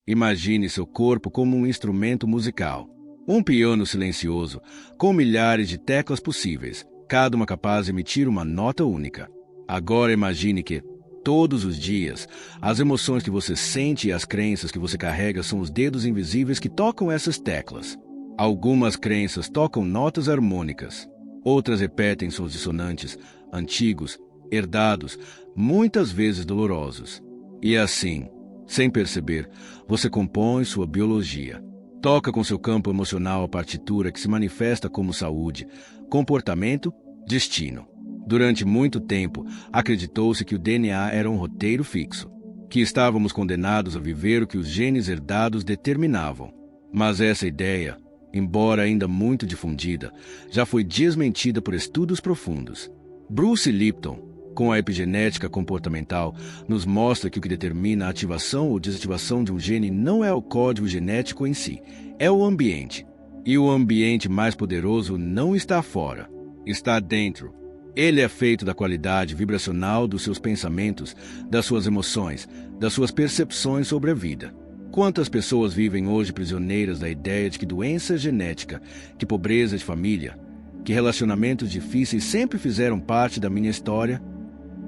Imagine seu corpo como um instrumento musical. Um piano silencioso, com milhares de teclas possíveis, cada uma capaz de emitir uma nota única. Agora imagine que, todos os dias, as emoções que você sente e as crenças que você carrega são os dedos invisíveis que tocam essas teclas. Algumas crenças tocam notas harmônicas, outras repetem sons dissonantes, antigos, herdados, muitas vezes dolorosos. E assim, sem perceber, você compõe sua biologia. Toca com seu campo emocional a partitura que se manifesta como saúde, comportamento, destino. Durante muito tempo, acreditou-se que o DNA era um roteiro fixo, que estávamos condenados a viver o que os genes herdados determinavam. Mas essa ideia, embora ainda muito difundida, já foi desmentida por estudos profundos. Bruce Lipton, com a epigenética comportamental, nos mostra que o que determina a ativação ou desativação de um gene não é o código genético em si, é o ambiente. E o ambiente mais poderoso não está fora, está dentro. Ele é feito da qualidade vibracional dos seus pensamentos, das suas emoções, das suas percepções sobre a vida. Quantas pessoas vivem hoje prisioneiras da ideia de que doença é genética, que pobreza é de família, que relacionamentos difíceis sempre fizeram parte da minha história?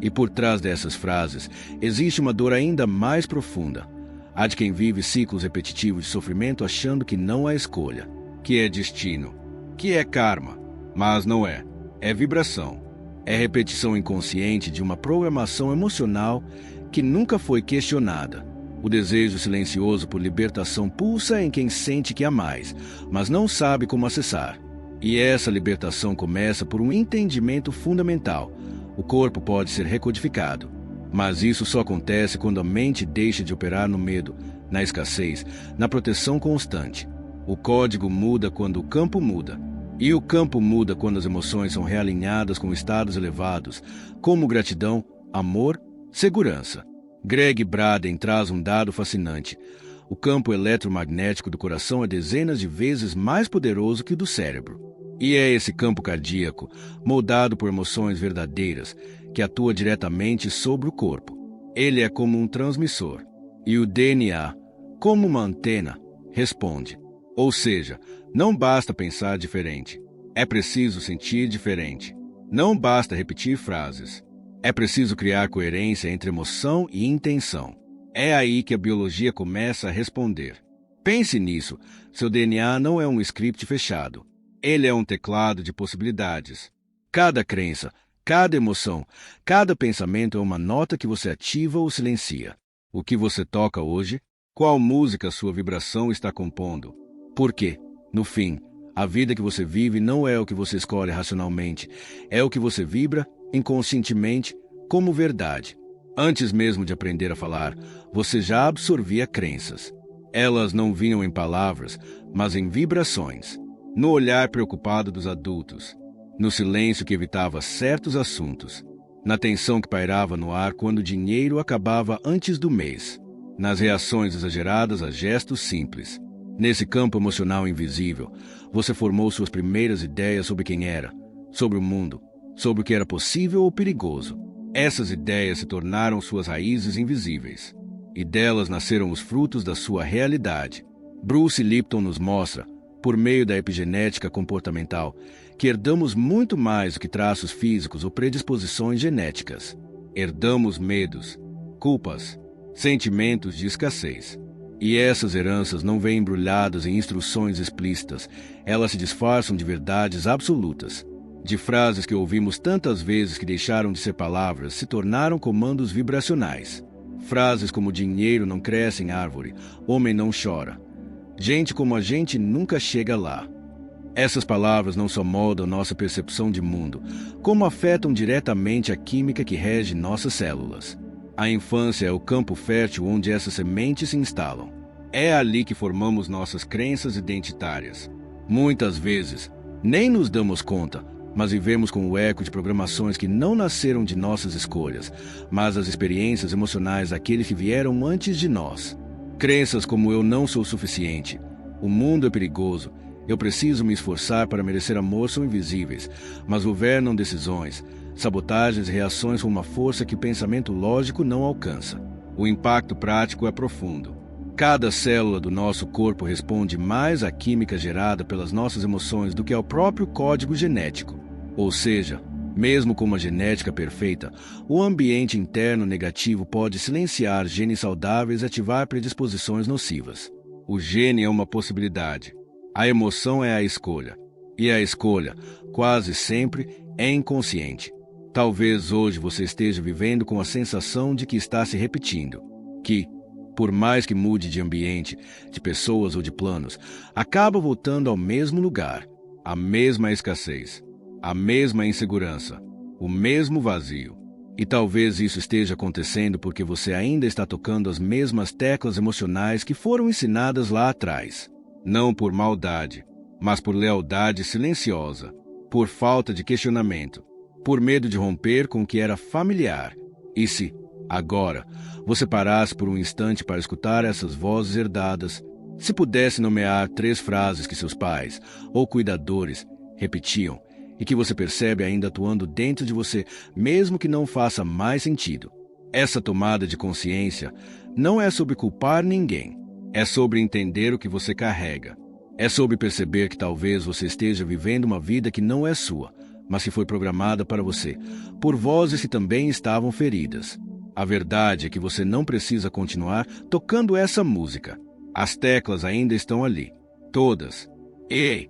E por trás dessas frases, existe uma dor ainda mais profunda, a de quem vive ciclos repetitivos de sofrimento achando que não há escolha, que é destino, que é karma, mas não é. É vibração. É repetição inconsciente de uma programação emocional que nunca foi questionada. O desejo silencioso por libertação pulsa em quem sente que há mais, mas não sabe como acessar. E essa libertação começa por um entendimento fundamental. O corpo pode ser recodificado, mas isso só acontece quando a mente deixa de operar no medo, na escassez, na proteção constante. O código muda quando o campo muda. E o campo muda quando as emoções são realinhadas com estados elevados, como gratidão, amor, segurança. Greg Braden traz um dado fascinante. O campo eletromagnético do coração é dezenas de vezes mais poderoso que o do cérebro. E é esse campo cardíaco, moldado por emoções verdadeiras, que atua diretamente sobre o corpo. Ele é como um transmissor. E o DNA, como uma antena, responde. Ou seja, não basta pensar diferente. É preciso sentir diferente. Não basta repetir frases. É preciso criar coerência entre emoção e intenção. É aí que a biologia começa a responder. Pense nisso. Seu DNA não é um script fechado. Ele é um teclado de possibilidades. Cada crença, cada emoção, cada pensamento é uma nota que você ativa ou silencia. O que você toca hoje? Qual música sua vibração está compondo? Por quê? No fim, a vida que você vive não é o que você escolhe racionalmente, é o que você vibra inconscientemente como verdade. Antes mesmo de aprender a falar, você já absorvia crenças. Elas não vinham em palavras, mas em vibrações. No olhar preocupado dos adultos, no silêncio que evitava certos assuntos, na tensão que pairava no ar quando o dinheiro acabava antes do mês, nas reações exageradas a gestos simples. Nesse campo emocional invisível, você formou suas primeiras ideias sobre quem era, sobre o mundo, sobre o que era possível ou perigoso. Essas ideias se tornaram suas raízes invisíveis, e delas nasceram os frutos da sua realidade. Bruce Lipton nos mostra, por meio da epigenética comportamental, que herdamos muito mais do que traços físicos ou predisposições genéticas. Herdamos medos, culpas, sentimentos de escassez. E essas heranças não vêm embrulhadas em instruções explícitas, elas se disfarçam de verdades absolutas. De frases que ouvimos tantas vezes que deixaram de ser palavras, se tornaram comandos vibracionais. Frases como dinheiro não cresce em árvore, homem não chora. Gente como a gente nunca chega lá. Essas palavras não só moldam nossa percepção de mundo, como afetam diretamente a química que rege nossas células. A infância é o campo fértil onde essas sementes se instalam. É ali que formamos nossas crenças identitárias. Muitas vezes, nem nos damos conta, mas vivemos com o eco de programações que não nasceram de nossas escolhas, mas as experiências emocionais daqueles que vieram antes de nós. Crenças como eu não sou suficiente, o mundo é perigoso, eu preciso me esforçar para merecer amor são invisíveis, mas governam decisões, sabotagens e reações com uma força que o pensamento lógico não alcança. O impacto prático é profundo. Cada célula do nosso corpo responde mais à química gerada pelas nossas emoções do que ao próprio código genético. Ou seja, mesmo com uma genética perfeita, o ambiente interno negativo pode silenciar genes saudáveis e ativar predisposições nocivas. O gene é uma possibilidade. A emoção é a escolha. E a escolha, quase sempre, é inconsciente. Talvez hoje você esteja vivendo com a sensação de que está se repetindo. Que, por mais que mude de ambiente, de pessoas ou de planos, acaba voltando ao mesmo lugar, à mesma escassez, à mesma insegurança, o mesmo vazio. E talvez isso esteja acontecendo porque você ainda está tocando as mesmas teclas emocionais que foram ensinadas lá atrás. Não por maldade, mas por lealdade silenciosa, por falta de questionamento, por medo de romper com o que era familiar. E se, agora, você parasse por um instante para escutar essas vozes herdadas, se pudesse nomear 3 frases que seus pais ou cuidadores repetiam e que você percebe ainda atuando dentro de você, mesmo que não faça mais sentido. Essa tomada de consciência não é sobre culpar ninguém, é sobre entender o que você carrega. É sobre perceber que talvez você esteja vivendo uma vida que não é sua, mas que foi programada para você, por vozes que também estavam feridas. A verdade é que você não precisa continuar tocando essa música. As teclas ainda estão ali, todas. E,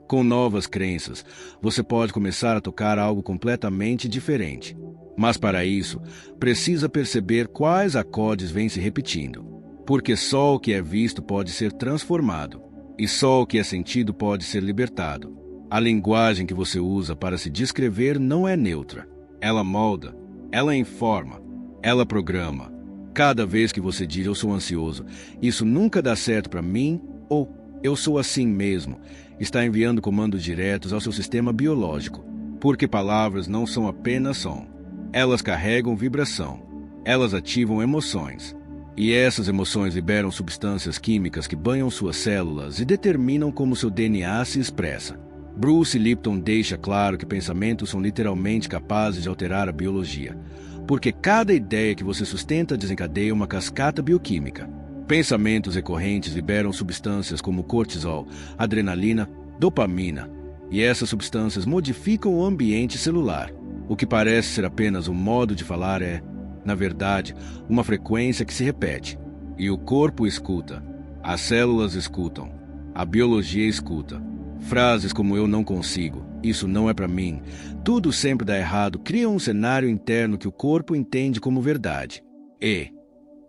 com novas crenças, você pode começar a tocar algo completamente diferente. Mas para isso, precisa perceber quais acordes vêm se repetindo. Porque só o que é visto pode ser transformado, e só o que é sentido pode ser libertado. A linguagem que você usa para se descrever não é neutra. Ela molda, ela informa, ela programa. Cada vez que você diz "eu sou ansioso", "isso nunca dá certo para mim" ou "eu sou assim mesmo", está enviando comandos diretos ao seu sistema biológico. Porque palavras não são apenas som. Elas carregam vibração. Elas ativam emoções. E essas emoções liberam substâncias químicas que banham suas células e determinam como seu DNA se expressa. Bruce Lipton deixa claro que pensamentos são literalmente capazes de alterar a biologia, porque cada ideia que você sustenta desencadeia uma cascata bioquímica. Pensamentos recorrentes liberam substâncias como cortisol, adrenalina, dopamina, e essas substâncias modificam o ambiente celular. O que parece ser apenas um modo de falar é, na verdade, uma frequência que se repete. E o corpo escuta, as células escutam, a biologia escuta. Frases como "eu não consigo", "isso não é para mim", "tudo sempre dá errado" criam um cenário interno que o corpo entende como verdade. E,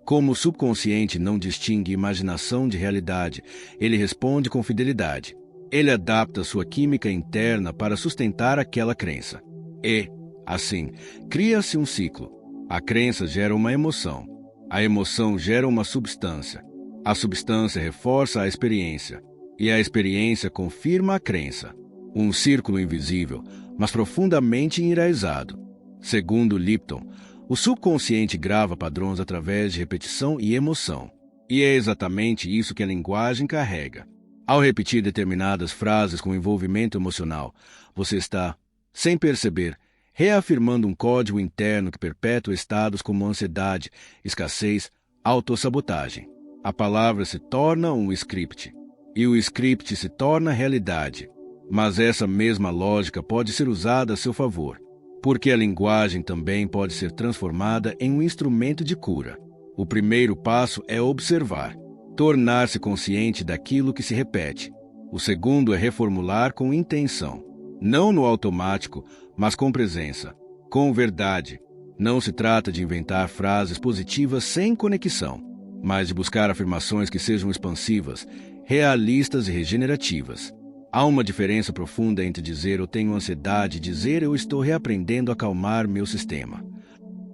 como o subconsciente não distingue imaginação de realidade, ele responde com fidelidade. Ele adapta sua química interna para sustentar aquela crença. E, assim, cria-se um ciclo. A crença gera uma emoção. A emoção gera uma substância. A substância reforça a experiência. E a experiência confirma a crença. Um círculo invisível, mas profundamente enraizado. Segundo Lipton, o subconsciente grava padrões através de repetição e emoção. E é exatamente isso que a linguagem carrega. Ao repetir determinadas frases com envolvimento emocional, você está, sem perceber, reafirmando um código interno que perpetua estados como ansiedade, escassez, autossabotagem. A palavra se torna um script. E o script se torna realidade. Mas essa mesma lógica pode ser usada a seu favor, porque a linguagem também pode ser transformada em um instrumento de cura. O primeiro passo é observar, tornar-se consciente daquilo que se repete. O segundo é reformular com intenção, não no automático, mas com presença, com verdade. Não se trata de inventar frases positivas sem conexão, mas de buscar afirmações que sejam expansivas, realistas e regenerativas. Há uma diferença profunda entre dizer "eu tenho ansiedade" e dizer "eu estou reaprendendo a acalmar meu sistema".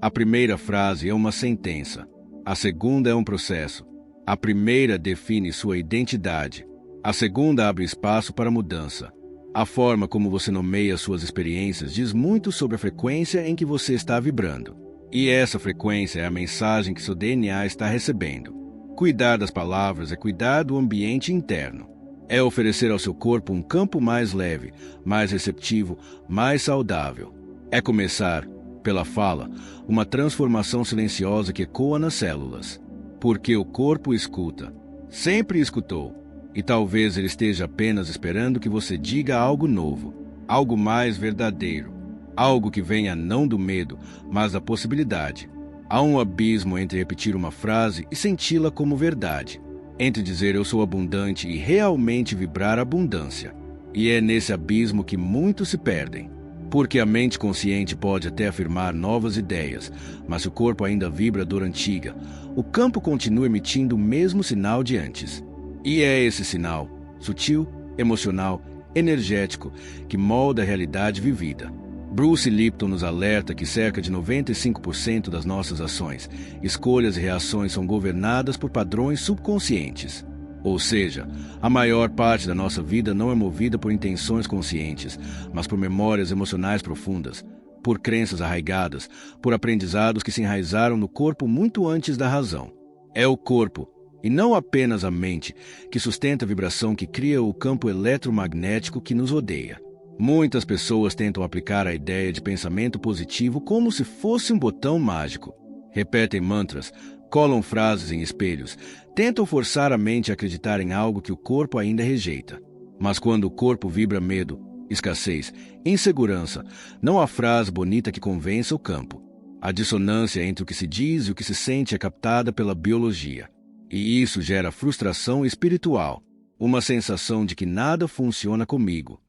A primeira frase é uma sentença. A segunda é um processo. A primeira define sua identidade. A segunda abre espaço para mudança. A forma como você nomeia suas experiências diz muito sobre a frequência em que você está vibrando. E essa frequência é a mensagem que seu DNA está recebendo. Cuidar das palavras é cuidar do ambiente interno. É oferecer ao seu corpo um campo mais leve, mais receptivo, mais saudável. É começar, pela fala, uma transformação silenciosa que ecoa nas células. Porque o corpo escuta. Sempre escutou. E talvez ele esteja apenas esperando que você diga algo novo, algo mais verdadeiro, algo que venha não do medo, mas da possibilidade. Há um abismo entre repetir uma frase e senti-la como verdade, entre dizer eu sou abundante e realmente vibrar abundância. E é nesse abismo que muitos se perdem. Porque a mente consciente pode até afirmar novas ideias, mas se o corpo ainda vibra a dor antiga, o campo continua emitindo o mesmo sinal de antes. E é esse sinal, sutil, emocional, energético, que molda a realidade vivida. Bruce Lipton nos alerta que cerca de 95% das nossas ações, escolhas e reações são governadas por padrões subconscientes. Ou seja, a maior parte da nossa vida não é movida por intenções conscientes, mas por memórias emocionais profundas, por crenças arraigadas, por aprendizados que se enraizaram no corpo muito antes da razão. É o corpo, e não apenas a mente, que sustenta a vibração que cria o campo eletromagnético que nos rodeia. Muitas pessoas tentam aplicar a ideia de pensamento positivo como se fosse um botão mágico. Repetem mantras, colam frases em espelhos, tentam forçar a mente a acreditar em algo que o corpo ainda rejeita. Mas quando o corpo vibra medo, escassez, insegurança, não há frase bonita que convença o campo. A dissonância entre o que se diz e o que se sente é captada pela biologia. E isso gera frustração espiritual, uma sensação de que nada funciona comigo.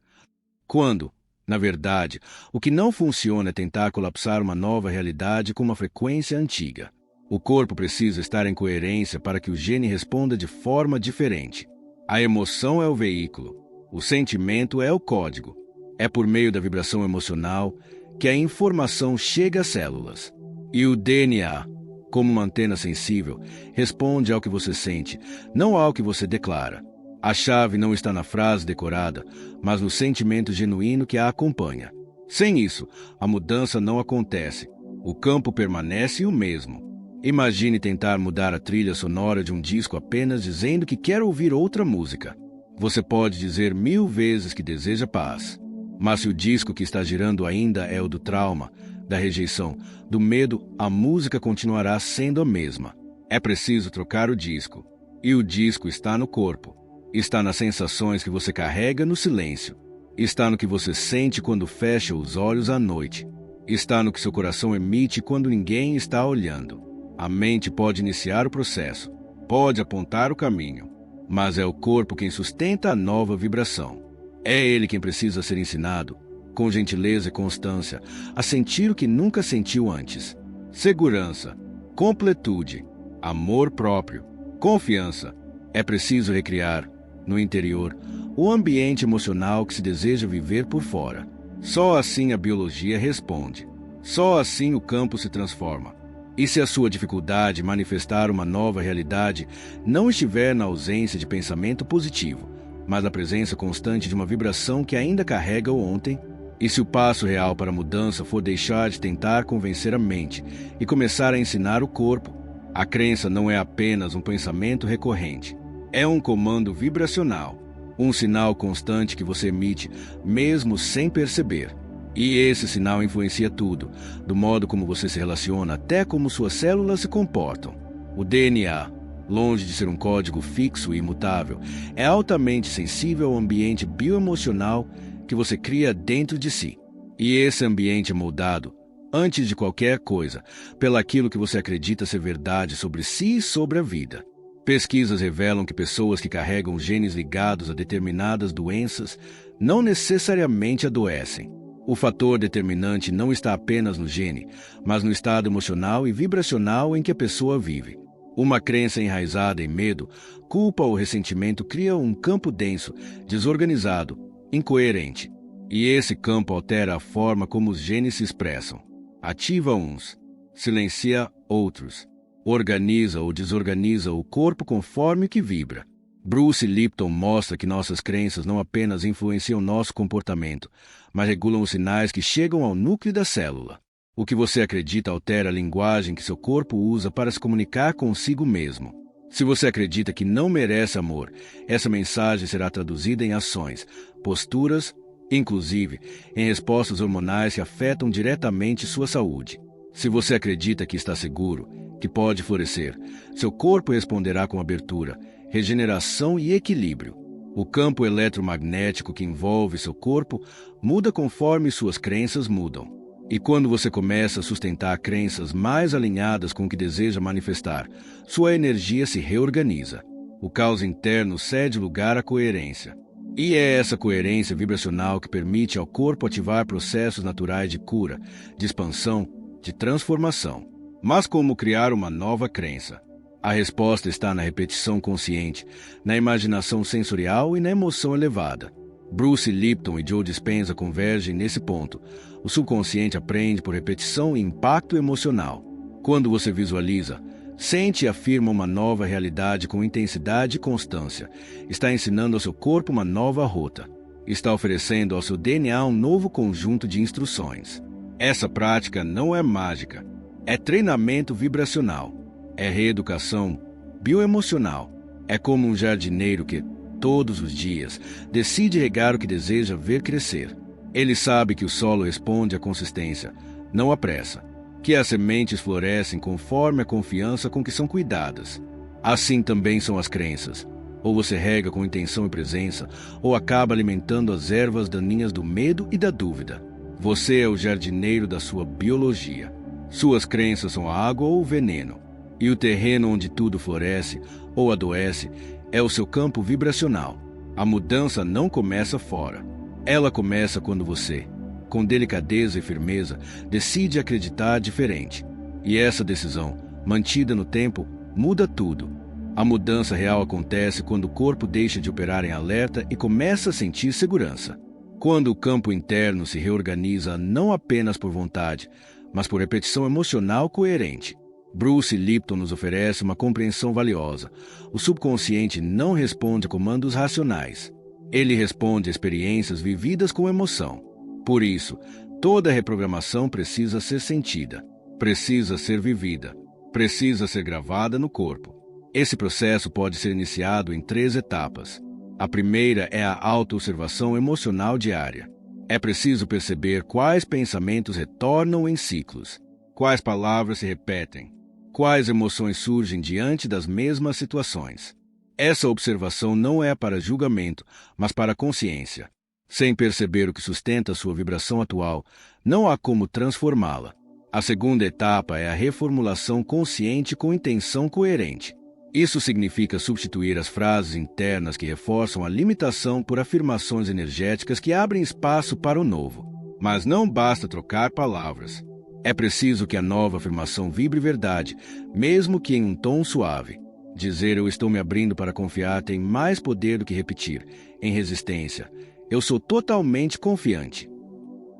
Quando, na verdade, o que não funciona é tentar colapsar uma nova realidade com uma frequência antiga. O corpo precisa estar em coerência para que o gene responda de forma diferente. A emoção é o veículo, o sentimento é o código. É por meio da vibração emocional que a informação chega às células. E o DNA, como uma antena sensível, responde ao que você sente, não ao que você declara. A chave não está na frase decorada, mas no sentimento genuíno que a acompanha. Sem isso, a mudança não acontece. O campo permanece o mesmo. Imagine tentar mudar a trilha sonora de um disco apenas dizendo que quer ouvir outra música. Você pode dizer 1000 vezes que deseja paz. Mas se o disco que está girando ainda é o do trauma, da rejeição, do medo, a música continuará sendo a mesma. É preciso trocar o disco. E o disco está no corpo. Está nas sensações que você carrega no silêncio. Está no que você sente quando fecha os olhos à noite. Está no que seu coração emite quando ninguém está olhando. A mente pode iniciar o processo, pode apontar o caminho, mas é o corpo quem sustenta a nova vibração. É ele quem precisa ser ensinado, com gentileza e constância, a sentir o que nunca sentiu antes. Segurança, completude, amor próprio, confiança. É preciso recriar, no interior, o ambiente emocional que se deseja viver por fora. Só assim a biologia responde. Só assim o campo se transforma. E se a sua dificuldade em manifestar uma nova realidade não estiver na ausência de pensamento positivo, mas na presença constante de uma vibração que ainda carrega o ontem, e se o passo real para a mudança for deixar de tentar convencer a mente e começar a ensinar o corpo, a crença não é apenas um pensamento recorrente. É um comando vibracional, um sinal constante que você emite, mesmo sem perceber. E esse sinal influencia tudo, do modo como você se relaciona até como suas células se comportam. O DNA, longe de ser um código fixo e imutável, é altamente sensível ao ambiente bioemocional que você cria dentro de si. E esse ambiente é moldado, antes de qualquer coisa, pelaquilo que você acredita ser verdade sobre si e sobre a vida. Pesquisas revelam que pessoas que carregam genes ligados a determinadas doenças não necessariamente adoecem. O fator determinante não está apenas no gene, mas no estado emocional e vibracional em que a pessoa vive. Uma crença enraizada em medo, culpa ou ressentimento cria um campo denso, desorganizado, incoerente. E esse campo altera a forma como os genes se expressam. Ativa uns, silencia outros. Organiza ou desorganiza o corpo conforme o que vibra. Bruce Lipton mostra que nossas crenças não apenas influenciam nosso comportamento, mas regulam os sinais que chegam ao núcleo da célula. O que você acredita altera a linguagem que seu corpo usa para se comunicar consigo mesmo. Se você acredita que não merece amor, essa mensagem será traduzida em ações, posturas, inclusive em respostas hormonais que afetam diretamente sua saúde. Se você acredita que está seguro, que pode florescer. Seu corpo responderá com abertura, regeneração e equilíbrio. O campo eletromagnético que envolve seu corpo muda conforme suas crenças mudam. E quando você começa a sustentar crenças mais alinhadas com o que deseja manifestar, sua energia se reorganiza. O caos interno cede lugar à coerência. E é essa coerência vibracional que permite ao corpo ativar processos naturais de cura, de expansão, de transformação. Mas como criar uma nova crença? A resposta está na repetição consciente, na imaginação sensorial e na emoção elevada. Bruce Lipton e Joe Dispenza convergem nesse ponto. O subconsciente aprende por repetição e impacto emocional. Quando você visualiza, sente e afirma uma nova realidade com intensidade e constância. Está ensinando ao seu corpo uma nova rota. Está oferecendo ao seu DNA um novo conjunto de instruções. Essa prática não é mágica. É treinamento vibracional. É reeducação bioemocional. É como um jardineiro que, todos os dias, decide regar o que deseja ver crescer. Ele sabe que o solo responde à consistência, não à pressa. Que as sementes florescem conforme a confiança com que são cuidadas. Assim também são as crenças. Ou você rega com intenção e presença, ou acaba alimentando as ervas daninhas do medo e da dúvida. Você é o jardineiro da sua biologia. Suas crenças são a água ou o veneno. E o terreno onde tudo floresce ou adoece é o seu campo vibracional. A mudança não começa fora. Ela começa quando você, com delicadeza e firmeza, decide acreditar diferente. E essa decisão, mantida no tempo, muda tudo. A mudança real acontece quando o corpo deixa de operar em alerta e começa a sentir segurança. Quando o campo interno se reorganiza não apenas por vontade, mas por repetição emocional coerente. Bruce Lipton nos oferece uma compreensão valiosa. O subconsciente não responde a comandos racionais. Ele responde a experiências vividas com emoção. Por isso, toda reprogramação precisa ser sentida, precisa ser vivida, precisa ser gravada no corpo. Esse processo pode ser iniciado em 3 etapas. A primeira é a autoobservação emocional diária. É preciso perceber quais pensamentos retornam em ciclos, quais palavras se repetem, quais emoções surgem diante das mesmas situações. Essa observação não é para julgamento, mas para consciência. Sem perceber o que sustenta sua vibração atual, não há como transformá-la. A segunda etapa é a reformulação consciente com intenção coerente. Isso significa substituir as frases internas que reforçam a limitação por afirmações energéticas que abrem espaço para o novo. Mas não basta trocar palavras. É preciso que a nova afirmação vibre verdade, mesmo que em um tom suave. Dizer "eu estou me abrindo para confiar" tem mais poder do que repetir, em resistência. Eu sou totalmente confiante.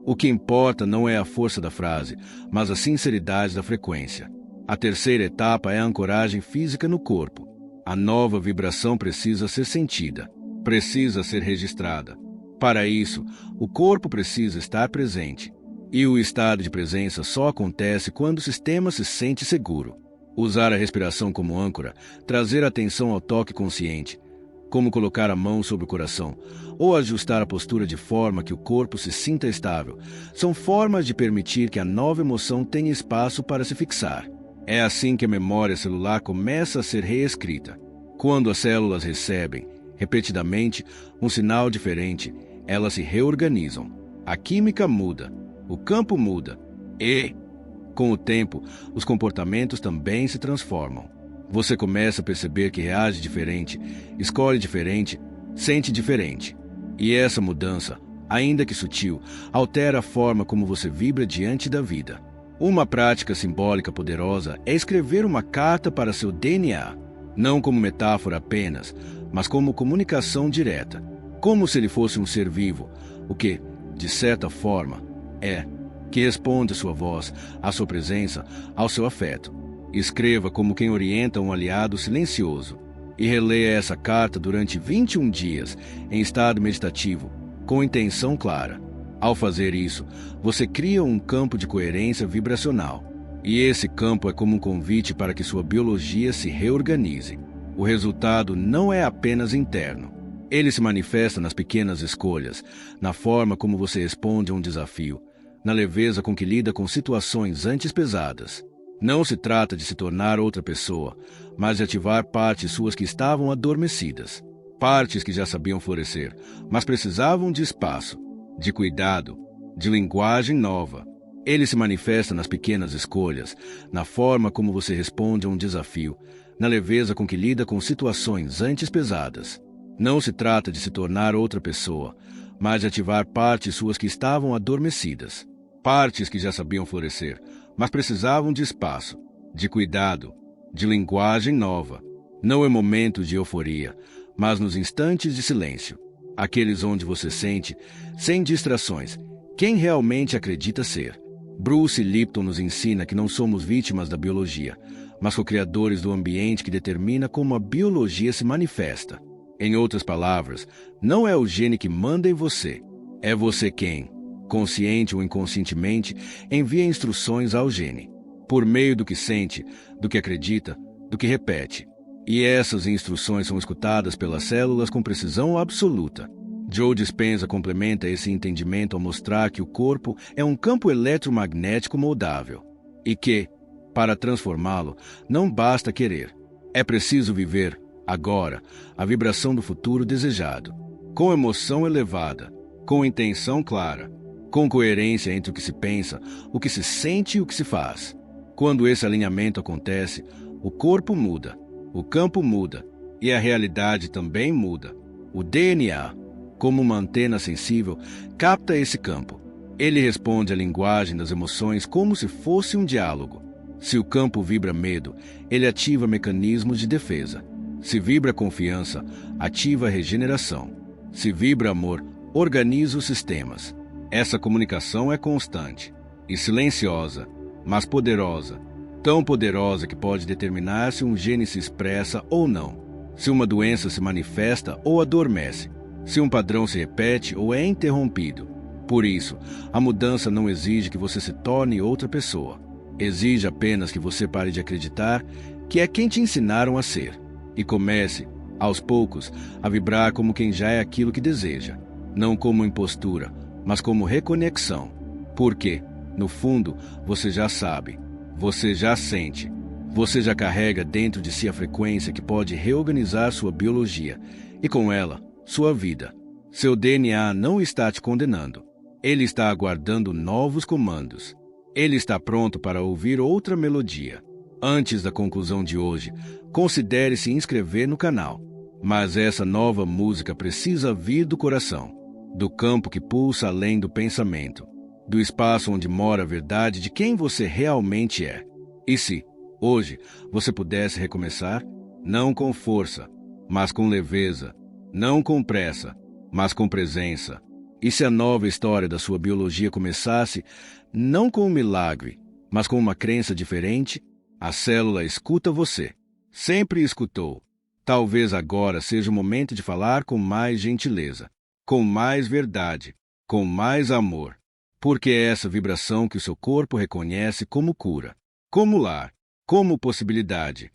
O que importa não é a força da frase, mas a sinceridade da frequência. A terceira etapa é a ancoragem física no corpo. A nova vibração precisa ser sentida, precisa ser registrada. Para isso, o corpo precisa estar presente. E o estado de presença só acontece quando o sistema se sente seguro. Usar a respiração como âncora, trazer atenção ao toque consciente, como colocar a mão sobre o coração, ou ajustar a postura de forma que o corpo se sinta estável, são formas de permitir que a nova emoção tenha espaço para se fixar. É assim que a memória celular começa a ser reescrita. Quando as células recebem, repetidamente, um sinal diferente, elas se reorganizam. A química muda, o campo muda e, com o tempo, os comportamentos também se transformam. Você começa a perceber que reage diferente, escolhe diferente, sente diferente. E essa mudança, ainda que sutil, altera a forma como você vibra diante da vida. Uma prática simbólica poderosa é escrever uma carta para seu DNA, não como metáfora apenas, mas como comunicação direta, como se ele fosse um ser vivo, o que, de certa forma, que responde à sua voz, à sua presença, ao seu afeto. Escreva como quem orienta um aliado silencioso e releia essa carta durante 21 dias, em estado meditativo, com intenção clara. Ao fazer isso, você cria um campo de coerência vibracional. E esse campo é como um convite para que sua biologia se reorganize. O resultado não é apenas interno. Ele se manifesta nas pequenas escolhas, na forma como você responde a um desafio, na leveza com que lida com situações antes pesadas. Não se trata de se tornar outra pessoa, mas de ativar partes suas que estavam adormecidas. Partes que já sabiam florescer, mas precisavam de espaço, de cuidado, de linguagem nova. Ele se manifesta nas pequenas escolhas, na forma como você responde a um desafio, na leveza com que lida com situações antes pesadas. Não se trata de se tornar outra pessoa, mas de ativar partes suas que estavam adormecidas. Partes que já sabiam florescer, mas precisavam de espaço, de cuidado, de linguagem nova. Não é momento de euforia, mas nos instantes de silêncio, aqueles onde você sente, sem distrações, quem realmente acredita ser. Bruce Lipton nos ensina que não somos vítimas da biologia, mas co-criadores do ambiente que determina como a biologia se manifesta. Em outras palavras, não é o gene que manda em você, é você quem, consciente ou inconscientemente, envia instruções ao gene, por meio do que sente, do que acredita, do que repete. E essas instruções são escutadas pelas células com precisão absoluta. Joe Dispenza complementa esse entendimento ao mostrar que o corpo é um campo eletromagnético moldável e que, para transformá-lo, não basta querer. É preciso viver, agora, a vibração do futuro desejado, com emoção elevada, com intenção clara, com coerência entre o que se pensa, o que se sente e o que se faz. Quando esse alinhamento acontece, o corpo muda, o campo muda e a realidade também muda. O DNA, como uma antena sensível, capta esse campo. Ele responde à linguagem das emoções como se fosse um diálogo. Se o campo vibra medo, ele ativa mecanismos de defesa. Se vibra confiança, ativa a regeneração. Se vibra amor, organiza os sistemas. Essa comunicação é constante e silenciosa, mas poderosa. Tão poderosa que pode determinar se um gene se expressa ou não, se uma doença se manifesta ou adormece, se um padrão se repete ou é interrompido. Por isso, a mudança não exige que você se torne outra pessoa. Exige apenas que você pare de acreditar que é quem te ensinaram a ser e comece, aos poucos, a vibrar como quem já é aquilo que deseja, não como impostura, mas como reconexão. Porque, no fundo, você já sabe, você já sente, você já carrega dentro de si a frequência que pode reorganizar sua biologia e, com ela, sua vida. Seu DNA não está te condenando. Ele está aguardando novos comandos. Ele está pronto para ouvir outra melodia. Antes da conclusão de hoje, considere se inscrever no canal. Mas essa nova música precisa vir do coração, do campo que pulsa além do pensamento, do espaço onde mora a verdade de quem você realmente é. E se, hoje, você pudesse recomeçar, não com força, mas com leveza, não com pressa, mas com presença. E se a nova história da sua biologia começasse, não com um milagre, mas com uma crença diferente, a célula escuta você. Sempre escutou. Talvez agora seja o momento de falar com mais gentileza, com mais verdade, com mais amor. Porque é essa vibração que o seu corpo reconhece como cura, como lar, como possibilidade.